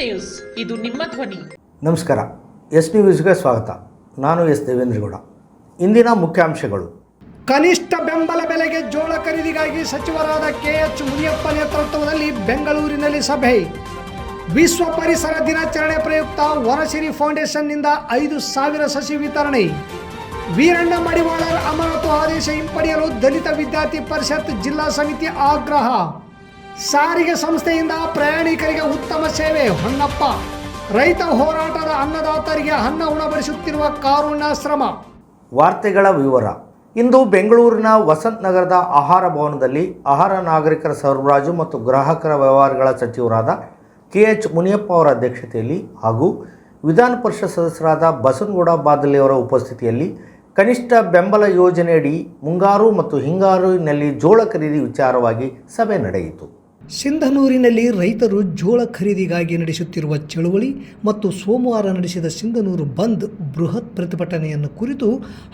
News, ಇದು ನಿಮ್ಮ ಧ್ವನಿ. ನಮಸ್ಕಾರ. ಎಸ್ ನ್ಯೂಸ್ಗೆ ಸ್ವಾಗತ. ನಾನು ಎಸ್ ದೇವೇಂದ್ರಗೌಡ. ಇಂದಿನ ಮುಖ್ಯಾಂಶಗಳು. ಕನಿಷ್ಠ ಬೆಂಬಲ ಬೆಲೆಗೆ ಜೋಳ ಖರೀದಿಗಾಗಿ ಸಚಿವರಾದ ಕೆಎಚ್ ಮುನಿಯಪ್ಪ ನೇತೃತ್ವದಲ್ಲಿ ಬೆಂಗಳೂರಿನಲ್ಲಿ ಸಭೆ. ವಿಶ್ವ ಪರಿಸರ ದಿನಾಚರಣೆ ಪ್ರಯುಕ್ತ ವನಸಿರಿ ಫೌಂಡೇಶನ್ನಿಂದ 5,000 ಸಸಿ ವಿತರಣೆ. ವೀರಣ್ಣ ಮಡಿವಾಳರ್ ಅಮಾನತು ಆದೇಶ ಹಿಂಪಡೆಯಲು ದಲಿತ ವಿದ್ಯಾರ್ಥಿ ಪರಿಷತ್ ಜಿಲ್ಲಾ ಸಮಿತಿ ಆಗ್ರಹ. ಸಾರಿಗೆ ಸಂಸ್ಥೆಯಿಂದ ಪ್ರಯಾಣಿಕರಿಗೆ ಉತ್ತಮ ಸೇವೆ ಹೊನ್ನಪ್ಪ. ರೈತ ಹೋರಾಟದ ಅನ್ನದಾತರಿಗೆ ಅನ್ನ ಉಣಬಡಿಸುತ್ತಿರುವ ಕಾರುಣ್ಯಾಶ್ರಮ. ವಾರ್ತೆಗಳ ವಿವರ. ಇಂದು ಬೆಂಗಳೂರಿನ ವಸಂತ ನಗರದ ಆಹಾರ ಭವನದಲ್ಲಿ ಆಹಾರ ನಾಗರಿಕರ ಸರಬರಾಜು ಮತ್ತು ಗ್ರಾಹಕರ ವ್ಯವಹಾರಗಳ ಸಚಿವರಾದ ಕೆಎಚ್ ಮುನಿಯಪ್ಪ ಅವರ ಅಧ್ಯಕ್ಷತೆಯಲ್ಲಿ ಹಾಗೂ ವಿಧಾನ ಪರಿಷತ್ ಸದಸ್ಯರಾದ ಬಸನಗೌಡ ಬಾದಲಿಯವರ ಉಪಸ್ಥಿತಿಯಲ್ಲಿ ಕನಿಷ್ಠ ಬೆಂಬಲ ಯೋಜನೆಯಡಿ ಮುಂಗಾರು ಮತ್ತು ಹಿಂಗಾರಿನಲ್ಲಿ ಜೋಳ ಖರೀದಿ ವಿಚಾರವಾಗಿ ಸಭೆ ನಡೆಯಿತು. ಸಿಂಧನೂರಿನಲ್ಲಿ ರೈತರು ಜೋಳ ಖರೀದಿಗಾಗಿ ನಡೆಸುತ್ತಿರುವ ಚಳುವಳಿ ಮತ್ತು ಸೋಮವಾರ ನಡೆಸಿದ ಸಿಂಧನೂರು ಬಂದ್ ಬೃಹತ್ ಪ್ರತಿಭಟನೆಯನ್ನು ಕುರಿತು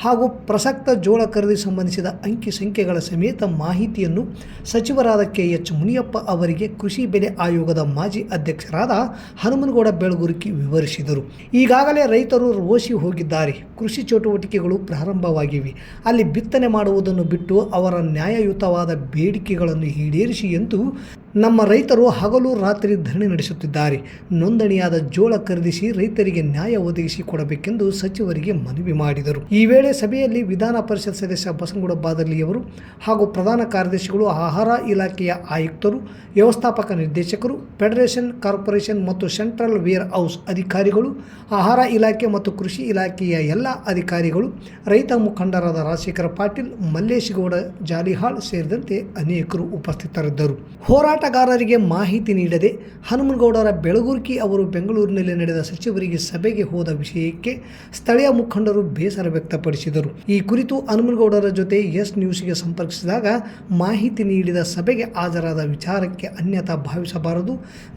ಹಾಗೂ ಪ್ರಸಕ್ತ ಜೋಳ ಖರೀದಿ ಸಂಬಂಧಿಸಿದ ಅಂಕಿ ಸಂಖ್ಯೆಗಳ ಸಮೇತ ಮಾಹಿತಿಯನ್ನು ಸಚಿವರಾದ ಕೆಎಚ್ ಮುನಿಯಪ್ಪ ಅವರಿಗೆ ಕೃಷಿ ಬೆಲೆ ಆಯೋಗದ ಮಾಜಿ ಅಧ್ಯಕ್ಷರಾದ ಹನುಮನಗೌಡ ಬೆಳಗುರ್ಕಿ ವಿವರಿಸಿದರು. ಈಗಾಗಲೇ ರೈತರು ರೋಸಿ ಹೋಗಿದ್ದಾರೆ. ಕೃಷಿ ಚಟುವಟಿಕೆಗಳು ಪ್ರಾರಂಭವಾಗಿವೆ. ಅಲ್ಲಿ ಬಿತ್ತನೆ ಮಾಡುವುದನ್ನು ಬಿಟ್ಟು ಅವರ ನ್ಯಾಯಯುತವಾದ ಬೇಡಿಕೆಗಳನ್ನು ಈಡೇರಿಸಿ ಎಂದು ನಮ್ಮ ರೈತರು ಹಗಲು ರಾತ್ರಿ ಧರಣಿ ನಡೆಸುತ್ತಿದ್ದಾರೆ. ನೋಂದಣಿಯಾದ ಜೋಳ ಖರೀದಿಸಿ ರೈತರಿಗೆ ನ್ಯಾಯ ಒದಗಿಸಿ ಕೊಡಬೇಕೆಂದು ಸಚಿವರಿಗೆ ಮನವಿ ಮಾಡಿದರು. ಈ ವೇಳೆ ಸಭೆಯಲ್ಲಿ ವಿಧಾನ ಪರಿಷತ್ ಸದಸ್ಯ ಬಸನಗೌಡ ಬಾದಲಿಯವರು ಹಾಗೂ ಪ್ರಧಾನ ಕಾರ್ಯದರ್ಶಿಗಳು, ಆಹಾರ ಇಲಾಖೆಯ ಆಯುಕ್ತರು, ವ್ಯವಸ್ಥಾಪಕ ನಿರ್ದೇಶಕರು, ಫೆಡರೇಷನ್, ಕಾರ್ಪೊರೇಷನ್ ಮತ್ತು ಸೆಂಟ್ರಲ್ ವೇರ್ ಹೌಸ್ ಅಧಿಕಾರಿಗಳು, ಆಹಾರ ಇಲಾಖೆ ಮತ್ತು ಕೃಷಿ ಇಲಾಖೆಯ ಎಲ್ಲ ಅಧಿಕಾರಿಗಳು, ರೈತ ಮುಖಂಡರಾದ ರಾಜಶೇಖರ ಪಾಟೀಲ್, ಮಲ್ಲೇಶಗೌಡ ಜಾಲಿಹಾಳ್ ಸೇರಿದಂತೆ ಅನೇಕರು ಉಪಸ್ಥಿತರಿದ್ದರು. ಹೋರಾಟಗಾರರಿಗೆ ಮಾಹಿತಿ ನೀಡದೆ ಹನುಮನಗೌಡರ ಬೆಳಗುರ್ಕಿ ಅವರು ಬೆಂಗಳೂರಿನಲ್ಲಿ ನಡೆದ ಸಚಿವರಿಗೆ ಸಭೆಗೆ ಹೋದ ವಿಷಯಕ್ಕೆ ಸ್ಥಳೀಯ ಮುಖಂಡರು ಬೇಸರ ವ್ಯಕ್ತಪಡಿಸಿದರು. ಈ ಕುರಿತು ಹನುಮನಗೌಡರ ಜೊತೆ ಎಸ್ ನ್ಯೂಸ್ಗೆ ಸಂಪರ್ಕಿಸಿದಾಗ ಮಾಹಿತಿ ನೀಡಿದ ಸಭೆಗೆ ಹಾಜರಾದ ವಿಚಾರಕ್ಕೆ ಅನ್ಯತಾ ಭಾವಿಸಬಾರದು.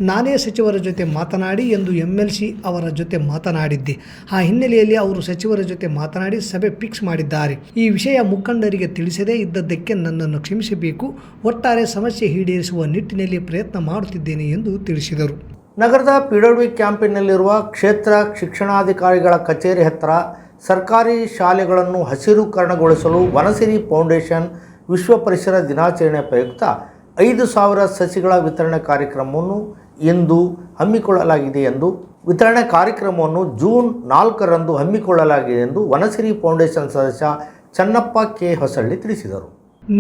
ನಾನೇ ಸಚಿವರ ಜೊತೆ ಮಾತನಾಡಿ ಎಂದು MLC ಅವರ ಜೊತೆ ಮಾತನಾಡಿದ್ದೆ. ಆ ಹಿನ್ನೆಲೆಯಲ್ಲಿ ಅವರು ಸಚಿವರ ಜೊತೆ ಮಾತನಾಡಿ ಸಭೆ ಫಿಕ್ಸ್ ಮಾಡಿದ್ದಾರೆ. ಈ ವಿಷಯ ಮುಖಂಡರಿಗೆ ತಿಳಿಸದೇ ಇದ್ದದ್ದಕ್ಕೆ ನನ್ನನ್ನು ಕ್ಷಮಿಸಬೇಕು. ಒಟ್ಟಾರೆ ಸಮಸ್ಯೆ ಈಡೇರಿಸುವ ನಿಟ್ಟಿನಲ್ಲಿ ಪ್ರಯತ್ನ ಮಾಡುತ್ತಿದ್ದೇನೆ ಎಂದು ತಿಳಿಸಿದರು. ನಗರದ PWD ಕ್ಯಾಂಪಿನಲ್ಲಿರುವ ಕ್ಷೇತ್ರ ಶಿಕ್ಷಣಾಧಿಕಾರಿಗಳ ಕಚೇರಿ ಹತ್ತಿರ ಸರ್ಕಾರಿ ಶಾಲೆಗಳನ್ನು ಹಸಿರುಕರಣಗೊಳಿಸಲು ವನಸಿರಿ ಫೌಂಡೇಶನ್ ವಿಶ್ವ ಪರಿಸರ ದಿನಾಚರಣೆ ಪ್ರಯುಕ್ತ 5,000 ಸಸಿಗಳ ವಿತರಣೆ ಕಾರ್ಯಕ್ರಮವನ್ನು ಇಂದು ಹಮ್ಮಿಕೊಳ್ಳಲಾಗಿದೆ ಎಂದು ವಿತರಣೆ ಕಾರ್ಯಕ್ರಮವನ್ನು ಜೂನ್ 4ರಂದು ಹಮ್ಮಿಕೊಳ್ಳಲಾಗಿದೆ ಎಂದು ವನಸಿರಿ ಫೌಂಡೇಶನ್ ಸದಸ್ಯ ಚನ್ನಪ್ಪ ಕೆ ಹೊಸಳ್ಳಿ ತಿಳಿಸಿದರು.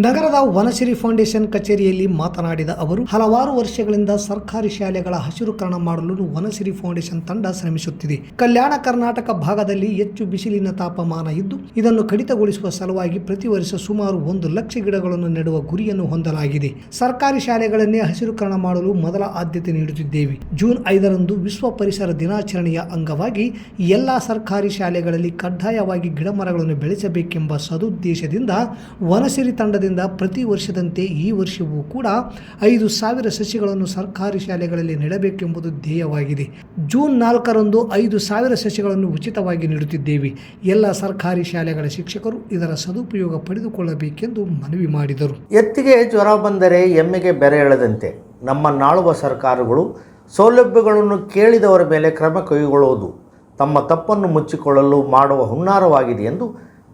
ನಗರದ ವನಸಿರಿ ಫೌಂಡೇಶನ್ ಕಚೇರಿಯಲ್ಲಿ ಮಾತನಾಡಿದ ಅವರು, ಹಲವಾರು ವರ್ಷಗಳಿಂದ ಸರ್ಕಾರಿ ಶಾಲೆಗಳ ಹಸಿರುಕರಣ ಮಾಡಲು ವನಸಿರಿ ಫೌಂಡೇಶನ್ ತಂಡ ಶ್ರಮಿಸುತ್ತಿದೆ. ಕಲ್ಯಾಣ ಕರ್ನಾಟಕ ಭಾಗದಲ್ಲಿ ಹೆಚ್ಚು ಬಿಸಿಲಿನ ತಾಪಮಾನ ಇದ್ದು ಇದನ್ನು ಕಡಿತಗೊಳಿಸುವ ಸಲುವಾಗಿ ಪ್ರತಿ ವರ್ಷ ಸುಮಾರು 1 ಲಕ್ಷ ಗಿಡಗಳನ್ನು ನೆಡುವ ಗುರಿಯನ್ನು ಹೊಂದಲಾಗಿದೆ. ಸರ್ಕಾರಿ ಶಾಲೆಗಳನ್ನೇ ಹಸಿರುಕರಣ ಮಾಡಲು ಮೊದಲ ಆದ್ಯತೆ ನೀಡುತ್ತಿದ್ದೇವೆ. ಜೂನ್ 5ರಂದು ವಿಶ್ವ ಪರಿಸರ ದಿನಾಚರಣೆಯ ಅಂಗವಾಗಿ ಎಲ್ಲಾ ಸರ್ಕಾರಿ ಶಾಲೆಗಳಲ್ಲಿ ಕಡ್ಡಾಯವಾಗಿ ಗಿಡಮರಗಳನ್ನು ಬೆಳೆಸಬೇಕೆಂಬ ಸದುದ್ದೇಶದಿಂದ ವನಸಿರಿ ತಂಡದಿಂದ ಪ್ರತಿ ವರ್ಷದಂತೆ ಈ ವರ್ಷವೂ ಕೂಡ 5,000 ಸಸಿಗಳನ್ನು ಸರ್ಕಾರಿ ಶಾಲೆಗಳಲ್ಲಿ ನೆಡಬೇಕೆಂಬುದು ಧ್ಯೇಯವಾಗಿದೆ. ಜೂನ್ 4ರಂದು 5,000 ಸಸಿಗಳನ್ನು ಉಚಿತವಾಗಿ ನೀಡುತ್ತಿದ್ದೇವೆ. ಎಲ್ಲ ಸರ್ಕಾರಿ ಶಾಲೆಗಳ ಶಿಕ್ಷಕರು ಇದರ ಸದುಪಯೋಗ ಪಡೆದುಕೊಳ್ಳಬೇಕೆಂದು ಮನವಿ ಮಾಡಿದರು. ಎತ್ತಿಗೆ ಜ್ವರ ಬಂದರೆ ಎಮ್ಮೆಗೆ ಬೆರೆ ಎಳೆದಂತೆ ನಮ್ಮ ನಾಳುವ ಸರ್ಕಾರಗಳು ಸೌಲಭ್ಯಗಳನ್ನು ಕೇಳಿದವರ ಮೇಲೆ ಕ್ರಮ ಕೈಗೊಳ್ಳುವುದು ತಮ್ಮ ತಪ್ಪನ್ನು ಮುಚ್ಚಿಕೊಳ್ಳಲು ಮಾಡುವ ಹುನ್ನಾರವಾಗಿದೆ ಎಂದು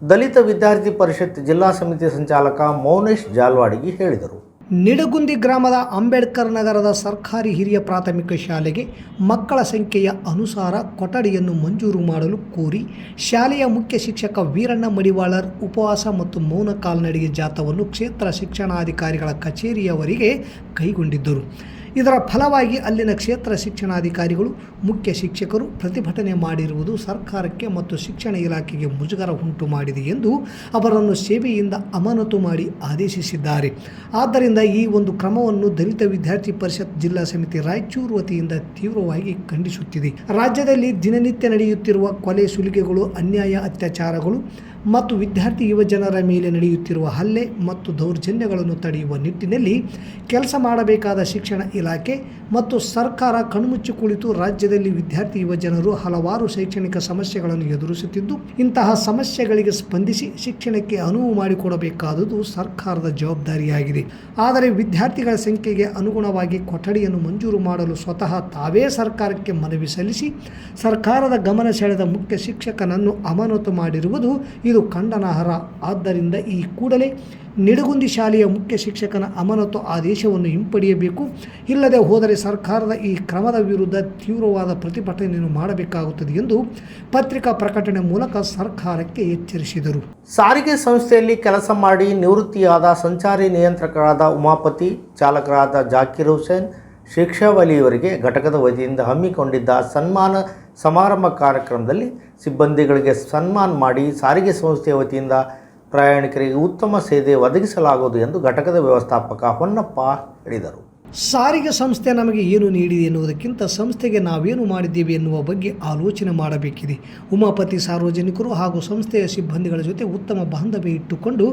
ದಲಿತ ವಿದ್ಯಾರ್ಥಿ ಪರಿಷತ್ ಜಿಲ್ಲಾ ಸಮಿತಿ ಸಂಚಾಲಕ ಮೌನೇಶ್ ಜಾಲ್ವಾಡಿಗಿ ಹೇಳಿದರು. ನಿಡಗುಂದಿ ಗ್ರಾಮದ ಅಂಬೇಡ್ಕರ್ ನಗರದ ಸರ್ಕಾರಿ ಹಿರಿಯ ಪ್ರಾಥಮಿಕ ಶಾಲೆಗೆ ಮಕ್ಕಳ ಸಂಖ್ಯೆಯ ಅನುಸಾರ ಕೊಠಡಿಯನ್ನು ಮಂಜೂರು ಮಾಡಲು ಕೋರಿ ಶಾಲೆಯ ಮುಖ್ಯ ಶಿಕ್ಷಕ ವೀರಣ್ಣ ಮಡಿವಾಳರ್ ಉಪವಾಸ ಮತ್ತು ಮೌನ ಕಾಲ್ನಡಿಗೆ ಜಾಥಾವನ್ನು ಕ್ಷೇತ್ರ ಶಿಕ್ಷಣಾಧಿಕಾರಿಗಳ ಕಚೇರಿಯವರೆಗೆ ಕೈಗೊಂಡಿದ್ದರು. ಇದರ ಫಲವಾಗಿ ಅಲ್ಲಿನ ಕ್ಷೇತ್ರ ಶಿಕ್ಷಣಾಧಿಕಾರಿಗಳು, ಮುಖ್ಯ ಶಿಕ್ಷಕರು ಪ್ರತಿಭಟನೆ ಮಾಡಿರುವುದು ಸರ್ಕಾರಕ್ಕೆ ಮತ್ತು ಶಿಕ್ಷಣ ಇಲಾಖೆಗೆ ಮುಜುಗರ ಉಂಟು ಮಾಡಿದೆ ಎಂದು ಅವರನ್ನು ಸೇವೆಯಿಂದ ಅಮಾನತು ಮಾಡಿ ಆದೇಶಿಸಿದ್ದಾರೆ. ಆದ್ದರಿಂದ ಈ ಒಂದು ಕ್ರಮವನ್ನು ದಲಿತ ವಿದ್ಯಾರ್ಥಿ ಪರಿಷತ್ ಜಿಲ್ಲಾ ಸಮಿತಿ ರಾಯಚೂರು ವತಿಯಿಂದ ತೀವ್ರವಾಗಿ ಖಂಡಿಸುತ್ತಿದೆ. ರಾಜ್ಯದಲ್ಲಿ ದಿನನಿತ್ಯ ನಡೆಯುತ್ತಿರುವ ಕೊಲೆ, ಸುಲಿಗೆಗಳು, ಅನ್ಯಾಯ, ಅತ್ಯಾಚಾರಗಳು ಮತ್ತು ವಿದ್ಯಾರ್ಥಿ ಯುವಜನರ ಮೇಲೆ ನಡೆಯುತ್ತಿರುವ ಹಲ್ಲೆ ಮತ್ತು ದೌರ್ಜನ್ಯಗಳನ್ನು ತಡೆಯುವ ನಿಟ್ಟಿನಲ್ಲಿ ಕೆಲಸ ಮಾಡಬೇಕಾದ ಶಿಕ್ಷಣ ಇಲಾಖೆ ಮತ್ತು ಸರ್ಕಾರ ಕಣ್ಮುಚ್ಚಿ ಕುಳಿತು ರಾಜ್ಯದಲ್ಲಿ ವಿದ್ಯಾರ್ಥಿ ಯುವಜನರು ಹಲವಾರು ಶೈಕ್ಷಣಿಕ ಸಮಸ್ಯೆಗಳನ್ನು ಎದುರಿಸುತ್ತಿದ್ದು ಇಂತಹ ಸಮಸ್ಯೆಗಳಿಗೆ ಸ್ಪಂದಿಸಿ ಶಿಕ್ಷಣಕ್ಕೆ ಅನುವು ಮಾಡಿಕೊಡಬೇಕಾದುದು ಸರ್ಕಾರದ ಜವಾಬ್ದಾರಿಯಾಗಿದೆ. ಆದರೆ ವಿದ್ಯಾರ್ಥಿಗಳ ಸಂಖ್ಯೆಗೆ ಅನುಗುಣವಾಗಿ ಕೊಠಡಿಯನ್ನು ಮಂಜೂರು ಮಾಡಲು ಸ್ವತಃ ತಾವೇ ಸರ್ಕಾರಕ್ಕೆ ಮನವಿ ಸಲ್ಲಿಸಿ ಸರ್ಕಾರದ ಗಮನ ಸೆಳೆದ ಮುಖ್ಯ ಶಿಕ್ಷಕನನ್ನು ಅಮಾನತು ಮಾಡಿರುವುದು ಇದು ಖಂಡನಾರ್ಹ. ಆದ್ದರಿಂದ ಈ ಕೂಡಲೇ ನಿಡಗುಂದಿ ಶಾಲೆಯ ಮುಖ್ಯ ಶಿಕ್ಷಕನ ಅಮಾನತು ಆದೇಶವನ್ನು ಹಿಂಪಡೆಯಬೇಕು. ಇಲ್ಲದೆ ಹೋದರೆ ಸರ್ಕಾರದ ಈ ಕ್ರಮದ ವಿರುದ್ಧ ತೀವ್ರವಾದ ಪ್ರತಿಭಟನೆಯನ್ನು ಮಾಡಬೇಕಾಗುತ್ತದೆ ಎಂದು ಪತ್ರಿಕಾ ಪ್ರಕಟಣೆ ಮೂಲಕ ಸರ್ಕಾರಕ್ಕೆ ಎಚ್ಚರಿಸಿದರು. ಸಾರಿಗೆ ಸಂಸ್ಥೆಯಲ್ಲಿ ಕೆಲಸ ಮಾಡಿ ನಿವೃತ್ತಿಯಾದ ಸಂಚಾರಿ ನಿಯಂತ್ರಕರಾದ ಉಮಾಪತಿ, ಚಾಲಕರಾದ ಜಾಕಿರ್ ಹುಸೇನ್, ಶಿಕ್ಷಾವಲಿ ಇವರಿಗೆ ಘಟಕದ ವತಿಯಿಂದ ಹಮ್ಮಿಕೊಂಡಿದ್ದ ಸನ್ಮಾನ ಸಮಾರಂಭ ಕಾರ್ಯಕ್ರಮದಲ್ಲಿ ಸಿಬ್ಬಂದಿಗಳಿಗೆ ಸನ್ಮಾನ ಮಾಡಿ ಸಾರಿಗೆ ಸಂಸ್ಥೆಯ ವತಿಯಿಂದ ಪ್ರಯಾಣಿಕರಿಗೆ ಉತ್ತಮ ಸೇವೆ ಒದಗಿಸಲಾಗುವುದು ಎಂದು ಘಟಕದ ವ್ಯವಸ್ಥಾಪಕ ಹೊನ್ನಪ್ಪ ಹೇಳಿದರು. ಸಾರಿಗೆ ಸಂಸ್ಥೆ ನಮಗೆ ಏನು ನೀಡಿದೆ ಎನ್ನುವುದಕ್ಕಿಂತ ಸಂಸ್ಥೆಗೆ ನಾವೇನು ಮಾಡಿದ್ದೇವೆ ಎನ್ನುವ ಬಗ್ಗೆ ಆಲೋಚನೆ ಮಾಡಬೇಕಿದೆ. ಉಮಾಪತಿ ಸಾರ್ವಜನಿಕರು ಹಾಗೂ ಸಂಸ್ಥೆಯ ಸಿಬ್ಬಂದಿಗಳ ಜೊತೆ ಉತ್ತಮ ಬಾಂಧವ್ಯ ಇಟ್ಟುಕೊಂಡು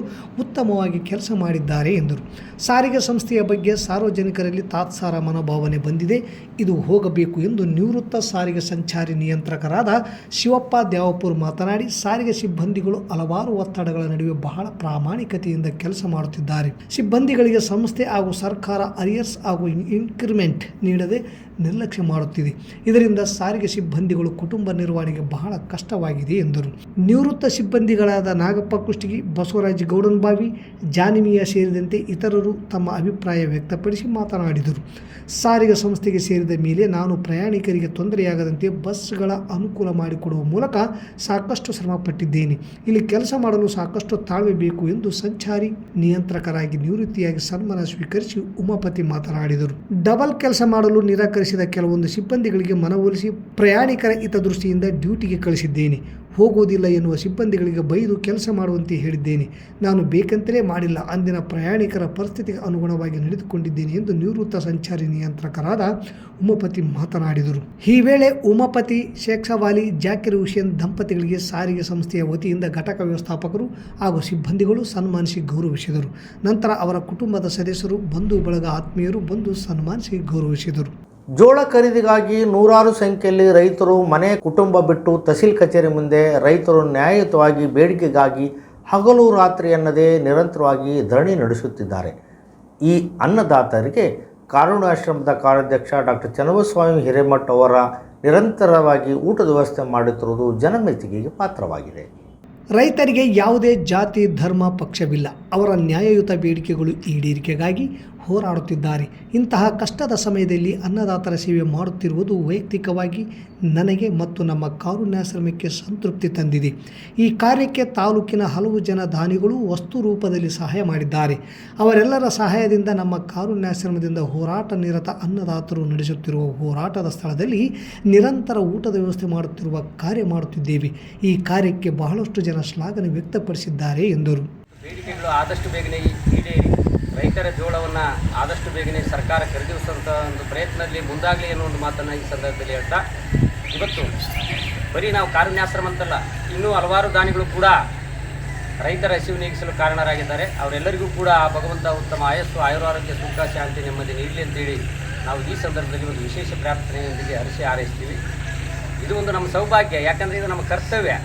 ಉತ್ತಮವಾಗಿ ಕೆಲಸ ಮಾಡಿದ್ದಾರೆ ಎಂದರು. ಸಾರಿಗೆ ಸಂಸ್ಥೆಯ ಬಗ್ಗೆ ಸಾರ್ವಜನಿಕರಲ್ಲಿ ತಾತ್ಸಾರ ಮನೋಭಾವನೆ ಬಂದಿದೆ, ಇದು ಹೋಗಬೇಕು ಎಂದು ನಿವೃತ್ತ ಸಾರಿಗೆ ಸಂಚಾರಿ ನಿಯಂತ್ರಕರಾದ ಶಿವಪ್ಪ ದ್ಯಾವಪುರ್ ಮಾತನಾಡಿ, ಸಾರಿಗೆ ಸಿಬ್ಬಂದಿಗಳು ಹಲವಾರು ಒತ್ತಡಗಳ ನಡುವೆ ಬಹಳ ಪ್ರಾಮಾಣಿಕತೆಯಿಂದ ಕೆಲಸ ಮಾಡುತ್ತಿದ್ದಾರೆ. ಸಿಬ್ಬಂದಿಗಳಿಗೆ ಸಂಸ್ಥೆ ಹಾಗೂ ಸರ್ಕಾರ ಅರಿಯರ್ಸ್ ಹಾಗೂ ಇನ್ಕ್ರಿಮೆಂಟ್ ನೀಡದೆ ನಿರ್ಲಕ್ಷ್ಯ ಮಾಡುತ್ತಿದೆ. ಇದರಿಂದ ಸಾರಿಗೆ ಸಿಬ್ಬಂದಿಗಳು ಕುಟುಂಬ ನಿರ್ವಹಣೆಗೆ ಬಹಳ ಕಷ್ಟವಾಗಿದೆ ಎಂದರು. ನಿವೃತ್ತ ಸಿಬ್ಬಂದಿಗಳಾದ ನಾಗಪ್ಪ ಕುಷ್ಟಗಿ, ಬಸವರಾಜ್ ಗೌಡನಬಾವಿ, ಜಾನಿಮಿಯಾ ಸೇರಿದಂತೆ ಇತರರು ತಮ್ಮ ಅಭಿಪ್ರಾಯ ವ್ಯಕ್ತಪಡಿಸಿ ಮಾತನಾಡಿದರು. ಸಾರಿಗೆ ಸಂಸ್ಥೆಗೆ ಸೇರಿದ ಮೇಲೆ ನಾನು ಪ್ರಯಾಣಿಕರಿಗೆ ತೊಂದರೆಯಾಗದಂತೆ ಬಸ್ಗಳ ಅನುಕೂಲ ಮಾಡಿಕೊಡುವ ಮೂಲಕ ಸಾಕಷ್ಟು ಶ್ರಮಪಟ್ಟಿದ್ದೇನೆ. ಇಲ್ಲಿ ಕೆಲಸ ಮಾಡಲು ಸಾಕಷ್ಟು ತಾಳ್ಮೆ ಬೇಕು ಎಂದು ಸಂಚಾರಿ ನಿಯಂತ್ರಕರಾಗಿ ನಿವೃತ್ತಿಯಾಗಿ ಸನ್ಮಾನ ಸ್ವೀಕರಿಸಿ ಉಮಾಪತಿ ಮಾತನಾಡಿದರು. ಡಬಲ್ ಕೆಲಸ ಮಾಡಲು ನಿರಾಕರಿಸಿದ ಕೆಲವೊಂದು ಸಿಬ್ಬಂದಿಗಳಿಗೆ ಮನವೊಲಿಸಿ ಪ್ರಯಾಣಿಕರ ಹಿತದೃಷ್ಟಿಯಿಂದ ಡ್ಯೂಟಿಗೆ ಕಳಿಸಿದ್ದೇನೆ. ಹೋಗುವುದಿಲ್ಲ ಎನ್ನುವ ಸಿಬ್ಬಂದಿಗಳಿಗೆ ಬೈದು ಕೆಲಸ ಮಾಡುವಂತೆ ಹೇಳಿದ್ದೇನೆ. ನಾನು ಬೇಕಂತಲೇ ಮಾಡಿಲ್ಲ, ಅಂದಿನ ಪ್ರಯಾಣಿಕರ ಪರಿಸ್ಥಿತಿಗೆ ಅನುಗುಣವಾಗಿ ನಡೆದುಕೊಂಡಿದ್ದೇನೆ ಎಂದು ನಿವೃತ್ತ ಸಂಚಾರಿ ನಿಯಂತ್ರಕರಾದ ಉಮಾಪತಿ ಮಾತನಾಡಿದರು. ಈ ವೇಳೆ ಉಮಾಪತಿ, ಶೇಖವಾಲಿ, ಜಾಕಿರ್ ಹುಸೇನ್ ದಂಪತಿಗಳಿಗೆ ಸಾರಿಗೆ ಸಂಸ್ಥೆಯ ವತಿಯಿಂದ ಘಟಕ ವ್ಯವಸ್ಥಾಪಕರು ಹಾಗೂ ಸಿಬ್ಬಂದಿಗಳು ಸನ್ಮಾನಿಸಿ ಗೌರವಿಸಿದರು. ನಂತರ ಅವರ ಕುಟುಂಬದ ಸದಸ್ಯರು, ಬಂಧು ಬಳಗ, ಆತ್ಮೀಯರು ಬಂದು ಸನ್ಮಾನಿಸಿ ಗೌರವಿಸಿದರು. ಜೋಳ ಖರೀದಿಗಾಗಿ ನೂರಾರು ಸಂಖ್ಯೆಯಲ್ಲಿ ರೈತರು ಮನೆ ಕುಟುಂಬ ಬಿಟ್ಟು ತಹಸೀಲ್ ಕಚೇರಿ ಮುಂದೆ ರೈತರು ನ್ಯಾಯಯುತವಾಗಿ ಬೇಡಿಕೆಗಾಗಿ ಹಗಲು ರಾತ್ರಿ ಎನ್ನದೇ ನಿರಂತರವಾಗಿ ಧರಣಿ ನಡೆಸುತ್ತಿದ್ದಾರೆ. ಈ ಅನ್ನದಾತರಿಗೆ ಕಾರುಣ್ಯಾಶ್ರಮದ ಕಾರ್ಯಾಧ್ಯಕ್ಷ ಡಾಕ್ಟರ್ ಚನ್ನಬಸಸ್ವಾಮಿ ಹಿರೇಮಠ್ ಅವರ ನಿರಂತರವಾಗಿ ಊಟದ ವ್ಯವಸ್ಥೆ ಮಾಡುತ್ತಿರುವುದು ಜನಮೆಚ್ಚುಗೆಗೆ ಪಾತ್ರವಾಗಿದೆ. ರೈತರಿಗೆ ಯಾವುದೇ ಜಾತಿ, ಧರ್ಮ, ಪಕ್ಷವಿಲ್ಲ. ಅವರ ನ್ಯಾಯಯುತ ಬೇಡಿಕೆಗಳು ಈಡೇರಿಕೆಗಾಗಿ ಹೋರಾಡುತ್ತಿದ್ದಾರೆ. ಇಂತಹ ಕಷ್ಟದ ಸಮಯದಲ್ಲಿ ಅನ್ನದಾತರ ಸೇವೆ ಮಾಡುತ್ತಿರುವುದು ವೈಯಕ್ತಿಕವಾಗಿ ನನಗೆ ಮತ್ತು ನಮ್ಮ ಕಾರುಣ್ಯಾಶ್ರಮಕ್ಕೆ ಸಂತೃಪ್ತಿ ತಂದಿದೆ. ಈ ಕಾರ್ಯಕ್ಕೆ ತಾಲೂಕಿನ ಹಲವು ಜನ ದಾನಿಗಳು ವಸ್ತು ರೂಪದಲ್ಲಿ ಸಹಾಯ ಮಾಡಿದ್ದಾರೆ. ಅವರೆಲ್ಲರ ಸಹಾಯದಿಂದ ನಮ್ಮ ಕಾರುಣ್ಯಾಶ್ರಮದಿಂದ ಹೋರಾಟ ನಿರತ ಅನ್ನದಾತರು ನಡೆಸುತ್ತಿರುವ ಹೋರಾಟದ ಸ್ಥಳದಲ್ಲಿ ನಿರಂತರ ಊಟದ ವ್ಯವಸ್ಥೆ ಮಾಡುತ್ತಿರುವ ಕಾರ್ಯ ಮಾಡುತ್ತಿದ್ದೇವೆ. ಈ ಕಾರ್ಯಕ್ಕೆ ಬಹಳಷ್ಟು ಜನ ಶ್ಲಾಘನೆ ವ್ಯಕ್ತಪಡಿಸಿದ್ದಾರೆ ಎಂದರು. ಬೇಡಿಕೆಗಳು ಆದಷ್ಟು ಬೇಗನೆ ಈಡೇರಿ ರೈತರ ಜೋಳವನ್ನು ಆದಷ್ಟು ಬೇಗನೆ ಸರ್ಕಾರ ಖರೀದಿಸುವಂಥ ಒಂದು ಪ್ರಯತ್ನದಲ್ಲಿ ಮುಂದಾಗಲಿ ಅನ್ನೋ ಒಂದು ಮಾತನ್ನು ಈ ಸಂದರ್ಭದಲ್ಲಿ ಹೇಳ್ತಾ, ಇವತ್ತು ಬರೀ ನಾವು ಕಾರುಣ್ಯಾಶ್ರಮ ಅಂತಲ್ಲ, ಇನ್ನೂ ಹಲವಾರು ದಾನಿಗಳು ಕೂಡ ರೈತರ ಹಸಿವು ನೀಗಿಸಲು ಕಾರಣರಾಗಿದ್ದಾರೆ. ಅವರೆಲ್ಲರಿಗೂ ಕೂಡ ಆ ಭಗವಂತ ಉತ್ತಮ ಆಯಸ್ಸು, ಆಯುರಾರೋಗ್ಯ, ಸುಖ, ಶಾಂತಿ, ನೆಮ್ಮದಿ ನೀಡಲಿ ಅಂತೇಳಿ ನಾವು ಈ ಸಂದರ್ಭದಲ್ಲಿ ಒಂದು ವಿಶೇಷ ಪ್ರಾರ್ಥನೆಯೊಂದಿಗೆ ಹರಸಿ ಹಾರೈಸ್ತೀವಿ. ಇದು ಒಂದು ನಮ್ಮ ಸೌಭಾಗ್ಯ, ಯಾಕಂದರೆ ಇದು ನಮ್ಮ ಕರ್ತವ್ಯ.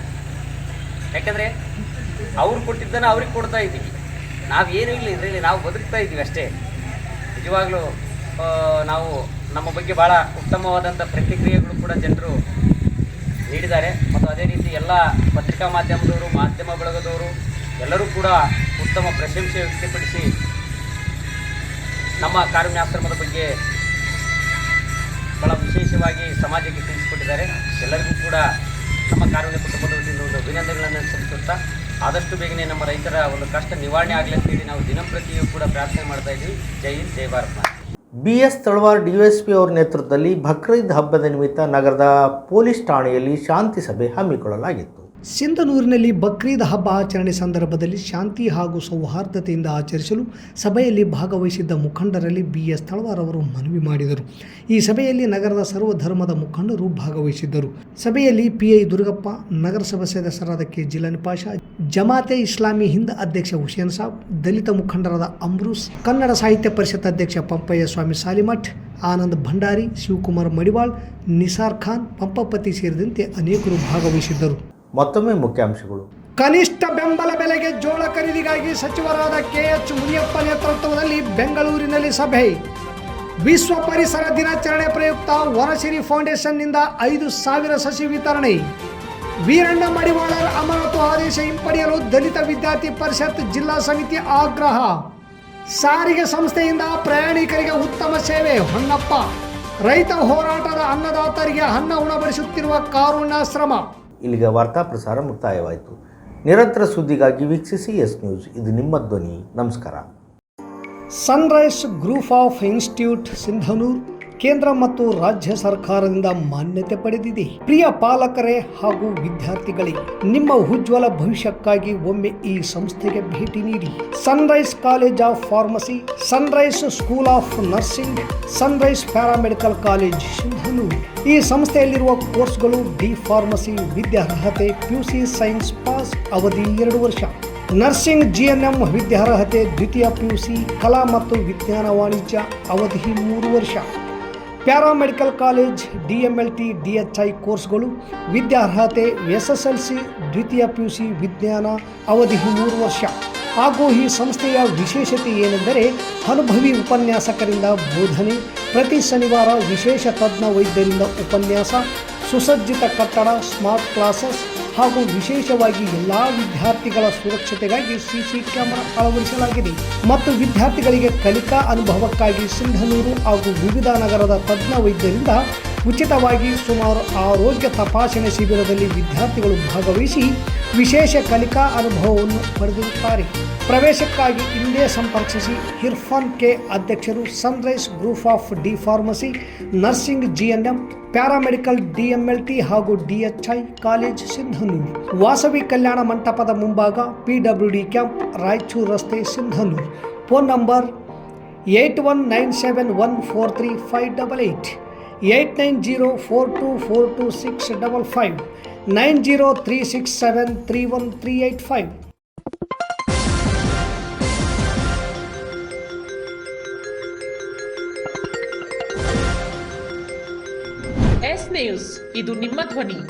ಯಾಕಂದರೆ ಅವ್ರು ಕೊಟ್ಟಿದ್ದನ್ನು ಅವ್ರಿಗೆ ಕೊಡ್ತಾ ಇದ್ದೀವಿ. ನಾವೇನೂ ಇಲ್ಲ, ಇದರಲ್ಲಿ ನಾವು ಬದುಕ್ತಾ ಇದ್ದೀವಿ ಅಷ್ಟೇ. ನಿಜವಾಗ್ಲೂ ನಾವು ನಮ್ಮ ಬಗ್ಗೆ ಭಾಳ ಉತ್ತಮವಾದಂಥ ಪ್ರತಿಕ್ರಿಯೆಗಳು ಕೂಡ ಜನರು ನೀಡಿದ್ದಾರೆ. ಮತ್ತು ಅದೇ ರೀತಿ ಎಲ್ಲ ಪತ್ರಿಕಾ ಮಾಧ್ಯಮದವರು, ಮಾಧ್ಯಮ ಬಳಗದವರು ಎಲ್ಲರೂ ಕೂಡ ಉತ್ತಮ ಪ್ರಶಂಸೆ ವ್ಯಕ್ತಪಡಿಸಿ ನಮ್ಮ ಕಾರುಣ್ಯಾಶ್ರಮದ ಬಗ್ಗೆ ಭಾಳ ವಿಶೇಷವಾಗಿ ಸಮಾಜಕ್ಕೆ ತಿಳಿಸಿಕೊಟ್ಟಿದ್ದಾರೆ. ಎಲ್ಲರಿಗೂ ಕೂಡ ನಮ್ಮ ಕಾರುಣ್ಯ ಕುಟುಂಬದ ವತಿಯಿಂದ ಒಂದು ಅಭಿನಂದನೆಗಳನ್ನು ಸಲ್ಲಿಸುತ್ತಾ, ಆದಷ್ಟು ಬೇಗನೆ ನಮ್ಮ ರೈತರ ಒಂದು ಕಷ್ಟ ನಿವಾರಣೆ ಆಗಲಿ ಅಂತೇಳಿ ನಾವು ದಿನಂಪ್ರತಿಯೂ ಕೂಡ ಪ್ರಾರ್ಥನೆ ಮಾಡ್ತಾ ಇದ್ದೀವಿ. ಜೈ ಹಿಂದ್, ಜೈ ಭಾರತ್. BS ತಳವಾರ್ DSP ಅವರ ನೇತೃತ್ವದಲ್ಲಿ ಬಕ್ರೀದ್ ಹಬ್ಬದ ನಿಮಿತ್ತ ನಗರದ ಪೊಲೀಸ್ ಠಾಣೆಯಲ್ಲಿ ಶಾಂತಿ ಸಭೆ ಹಮ್ಮಿಕೊಳ್ಳಲಾಗಿತ್ತು. ಸಿಂಧನೂರಿನಲ್ಲಿ ಬಕ್ರೀದ್ ಹಬ್ಬ ಆಚರಣೆ ಸಂದರ್ಭದಲ್ಲಿ ಶಾಂತಿ ಹಾಗೂ ಸೌಹಾರ್ದತೆಯಿಂದ ಆಚರಿಸಲು ಸಭೆಯಲ್ಲಿ ಭಾಗವಹಿಸಿದ್ದ ಮುಖಂಡರಲ್ಲಿ BS ತಳವಾರ್ ಅವರು ಮನವಿ ಮಾಡಿದರು. ಈ ಸಭೆಯಲ್ಲಿ ನಗರದ ಸರ್ವಧರ್ಮದ ಮುಖಂಡರು ಭಾಗವಹಿಸಿದ್ದರು. ಸಭೆಯಲ್ಲಿ PI ದುರ್ಗಪ್ಪ, ನಗರಸಭಾ ಸದಸ್ಯರಾದ K ಜಿಲಾನಿ ಪಾಷಾ, ಜಮಾತೆ ಇಸ್ಲಾಮಿ ಹಿಂದ್ ಅಧ್ಯಕ್ಷ ಹುಸೇನ್ ಸಾಬ್, ದಲಿತ ಮುಖಂಡರಾದ ಅಮ್ರೂಸ್, ಕನ್ನಡ ಸಾಹಿತ್ಯ ಪರಿಷತ್ ಅಧ್ಯಕ್ಷ ಪಂಪಯ್ಯ ಸ್ವಾಮಿ ಸಾಲಿಮಠ್, ಆನಂದ್ ಭಂಡಾರಿ, ಶಿವಕುಮಾರ್ ಮಡಿವಾಳ್, ನಿಸಾರ್ ಖಾನ್, ಪಂಪಪತಿ ಸೇರಿದಂತೆ ಅನೇಕರು ಭಾಗವಹಿಸಿದ್ದರು. ಮತ್ತೊಮ್ಮೆ ಮುಖ್ಯಾಂಶಗಳು. ಕನಿಷ್ಠ ಬೆಂಬಲ ಬೆಲೆಗೆ ಜೋಳ ಖರೀದಿಗಾಗಿ ಸಚಿವರಾದ KH ಮುನಿಯಪ್ಪ ನೇತೃತ್ವದಲ್ಲಿ ಬೆಂಗಳೂರಿನಲ್ಲಿ ಸಭೆ. ವಿಶ್ವ ಪರಿಸರ ದಿನಾಚರಣೆ ಪ್ರಯುಕ್ತ ವನಸಿರಿ ಫೌಂಡೇಶನ್ನಿಂದ 5,000 ಸಸಿ ವಿತರಣೆ. ವೀರಣ್ಣ ಮಡಿವಾಳರ ಅಮಾನತು ಆದೇಶ ಹಿಂಪಡೆಯಲು ದಲಿತ ವಿದ್ಯಾರ್ಥಿ ಪರಿಷತ್ ಜಿಲ್ಲಾ ಸಮಿತಿ ಆಗ್ರಹ. ಸಾರಿಗೆ ಸಂಸ್ಥೆಯಿಂದ ಪ್ರಯಾಣಿಕರಿಗೆ ಉತ್ತಮ ಸೇವೆ. ಹೊನ್ನಪ್ಪ. ರೈತ ಹೋರಾಟದ ಅನ್ನದಾತರಿಗೆ ಅನ್ನ ಉಣಬಡಿಸುತ್ತಿರುವ ಕಾರುಣ್ಯಾಶ್ರಮ. ಇಲ್ಲಿಗೆ ವಾರ್ತಾ ಪ್ರಸಾರ ಮುಕ್ತಾಯವಾಯಿತು. ನಿರಂತರ ಸುದ್ದಿಗಾಗಿ ವೀಕ್ಷಿಸಿ ಎಸ್ ನ್ಯೂಸ್. ಇದು ನಿಮ್ಮ ಧ್ವನಿ. ನಮಸ್ಕಾರ. Sunrise group of institute Sindhanur ಕೇಂದ್ರ ಮತ್ತು ರಾಜ್ಯ ಸರ್ಕಾರದಿಂದ ಮಾನ್ಯತೆ ಪಡೆದಿದೆ. ಪ್ರಿಯ ಪಾಲಕರೇ ಹಾಗೂ ವಿದ್ಯಾರ್ಥಿಗಳೇ, ನಿಮ್ಮ ಉಜ್ವಲ ಭವಿಷ್ಯಕ್ಕಾಗಿ ಒಮ್ಮೆ ಈ ಸಂಸ್ಥೆಗೆ ಭೇಟಿ ನೀಡಿ. Sunrise college of pharmacy, Sunrise school of nursing, Sunrise paramedical college Sindhanur. ಈ ಸಂಸ್ಥೆಯಲ್ಲಿರುವ ಕೋರ್ಸ್ಗಳು ಡಿ ಫಾರ್ಮಸಿ ವಿದ್ಯಾರ್ಹತೆ PUC ಸೈನ್ಸ್ ಪಾಸ್, ಅವಧಿ 2 ವರ್ಷ. ನರ್ಸಿಂಗ್ GNM ವಿದ್ಯಾರ್ಹತೆ ದ್ವಿತೀಯ PUC, ಕಲಾ ಮತ್ತು ವಿಜ್ಞಾನ ವಾಣಿಜ್ಯ, ಅವಧಿ 3 ವರ್ಷ. ಪ್ಯಾರಾಮೆಡಿಕಲ್ ಕಾಲೇಜ್ DMLT DHI ಕೋರ್ಸ್ಗಳು ವಿದ್ಯಾರ್ಹತೆ SSLC ದ್ವಿತೀಯ PUC ವಿಜ್ಞಾನ, ಅವಧಿ 3 ವರ್ಷ. ಹಾಗೂ ಈ ಸಂಸ್ಥೆಯ ವಿಶೇಷತೆ ಏನೆಂದರೆ ಅನುಭವಿ ಉಪನ್ಯಾಸಕರಿಂದ ಬೋಧನೆ, ಪ್ರತಿ ಶನಿವಾರ ವಿಶೇಷ ತಜ್ಞ ವೈದ್ಯರಿಂದ ಉಪನ್ಯಾಸ, ಸುಸಜ್ಜಿತ ಕಟ್ಟಡ, ಸ್ಮಾರ್ಟ್ ಕ್ಲಾಸಸ್ ಹಾಗೂ ವಿಶೇಷವಾಗಿ ಎಲ್ಲ ವಿದ್ಯಾರ್ಥಿಗಳ ಸುರಕ್ಷತೆಗಾಗಿ CC ಕ್ಯಾಮೆರಾ ಅಳವಡಿಸಲಾಗಿದೆ. ಮತ್ತು ವಿದ್ಯಾರ್ಥಿಗಳಿಗೆ ಕಲಿಕಾ ಅನುಭವಕ್ಕಾಗಿ ಸಿಂಧನೂರು ಹಾಗೂ ವಿವಿಧ ನಗರದ ತಜ್ಞ ವೈದ್ಯರಿಂದ ಉಚಿತವಾಗಿ ಸುಮಾರು ಆರೋಗ್ಯ ತಪಾಸಣೆ ಶಿಬಿರದಲ್ಲಿ ವಿದ್ಯಾರ್ಥಿಗಳು ಭಾಗವಹಿಸಿ ವಿಶೇಷ ಕಲಿಕಾ ಅನುಭವವನ್ನು ಪಡೆದಿರುತ್ತಾರೆ. ಪ್ರವೇಶಕ್ಕಾಗಿ ಹಿಂದೆ ಸಂಪರ್ಕಿಸಿ. ಇರ್ಫಾನ್ K, ಅಧ್ಯಕ್ಷರು, sunrise group of D pharmacy, nursing GNM, paramedical DMLT ಹಾಗೂ DHI ಕಾಲೇಜ್ ಸಿಂಧನೂರು. ವಾಸವಿ ಕಲ್ಯಾಣ ಮಂಟಪದ ಮುಂಭಾಗ, PWD ಕ್ಯಾಂಪ್, ರಾಯಚೂರು ರಸ್ತೆ, Sindhanur. Phone number 8197143588, 8904242655, 9036731385. S news, ಇದು ನಿಮ್ಮ ಧ್ವನಿ.